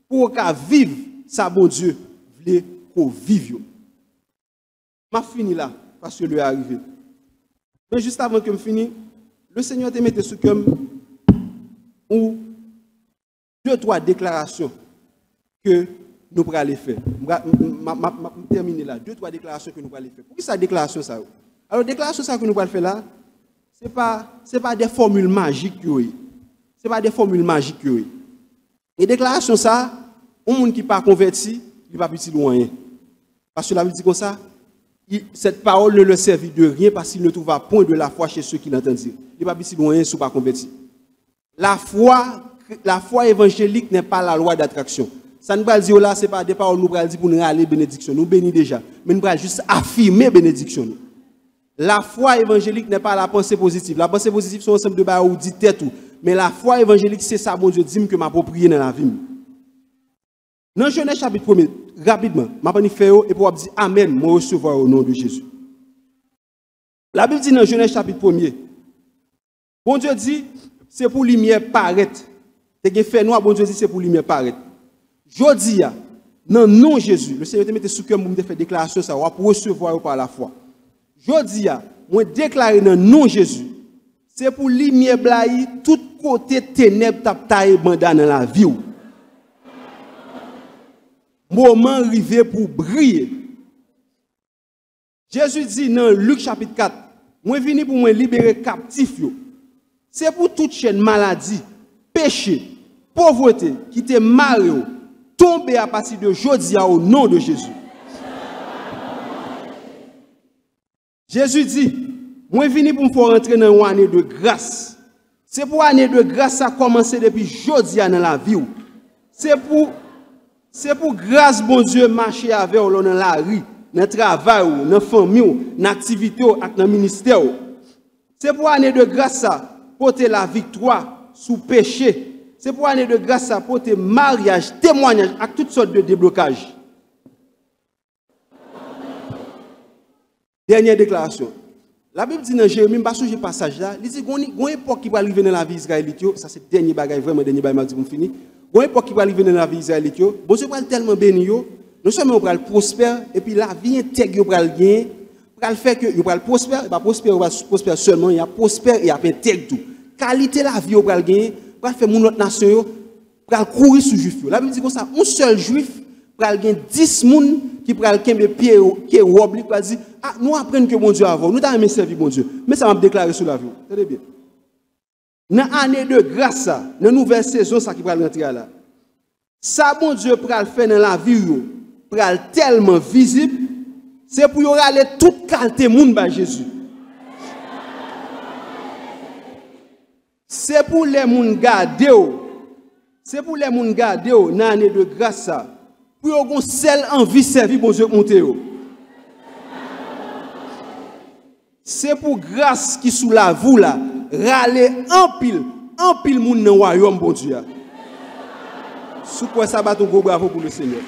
pour qu'on vive ça bon Dieu voulait qu'on vive. Je fini là parce que le est arrivé. Mais juste avant que je finisse, le Seigneur te mette sous comme ou 2-3 déclarations que nous pourrons aller faire. Je terminer là. 2-3 déclarations que nous pourrons aller faire. Pourquoi cette déclaration ça? Alors, déclaration ça que nous pourrons faire là, ce n'est pas des formules magiques. Ce n'est pas des formules magiques. Et déclaration ça, un monde qui n'est pas converti, il ne va pas petit loin. Parce que la Bible dit comme ça, cette parole ne le servit de rien parce qu'il ne trouva point de la foi chez ceux qui l'entendent dire. Il ne va pas petit loin si pas converti. La foi évangélique n'est pas la loi d'attraction. Ça ne va dire là, ce n'est pas des paroles nous allons dire pour nous aller bénédiction. Nous bénissons déjà. Mais nous allons juste affirmer bénédiction. La foi évangélique n'est pas la pensée positive. La pensée positive, c'est un ensemble de choses où dit tête tout. Mais la foi évangélique, c'est ça, bon Dieu, dit que m'approprier dans la vie. Dans Genèse chapitre 1er, rapidement, je vais faire et pour dire Amen, je recevoir au nom de Jésus. La Bible dit dans Genèse chapitre 1er, bon Dieu dit, c'est pour lumière paraître. Et fait noir, bon Dieu dit, c'est pour lumière paraître. Jodi, dans nom Jésus, le Seigneur te mette sous cœur pour me faire déclaration, ça va pour recevoir par la foi. Jodi, moi déclarer dans nom Jésus, c'est pour lumière blaye, tout côté ténèbres tap taille banda dans la vie. Moment arrivé pour briller. Jésus dit dans Luc chapitre 4, moi venu pour me libérer captif. C'est pour toute chaîne maladie, péché, pauvreté qui te marre, tomber à partir de jodi au nom de Jésus. Jésus dit, moi venu pour me faire rentrer dans une année de grâce. C'est pour année de grâce ça a commencé depuis jodi dans la vie. C'est pour grâce bon Dieu marcher avec vous dans la rue, dans le travail, dans la famille, dans l'activité, dans le ministère. C'est pour année de grâce ça porter la victoire sous péché. C'est pour année de grâce ça porter mariage, témoignage avec toutes sortes de déblocages. Dernière déclaration. La Bible dit dans Jérémie, je ne sais pas passage là, il dit qu'il y a une époque qui va arriver dans la vie israélite, ça c'est le dernier bagage, vraiment dernier bagage pour finir. Il y a une époque qui va arriver dans la vie israélite, bon Dieu va tellement bénir, non seulement on va prospérer, et puis la vie intègre va le gagner, pour le faire que il va prospérer, il va prospérer seulement, il va prospérer et il va intègre tout. Qualité la vie va le gagner, pour faire mon autre nation, pour courir sous juif. La Bible dit comme ça, un seul juif pour gagner 10 personnes qui pour le pied qui est robe, pour dire ah nous apprenons que bon Dieu avant, nous t'avons servi bon Dieu. Mais ça m'a déclaré sur la vie. Très bien. Dans l'année de grâce, dans la nouvelle saison, ça qui va rentrer là. Ça, bon Dieu, pour le faire dans la vie, pour le tellement visible, c'est pour y aller toute qualité monde par Jésus. C'est pour les gens garder. C'est pour les gens garder dans l'année de grâce, pour y avoir celle envie de servir bon Dieu monter. C'est pour grâce qui sous la vous là, râler en pile moun dans le royaume bon Dieu. Sous quoi ça bat un gros bravo pour le Seigneur.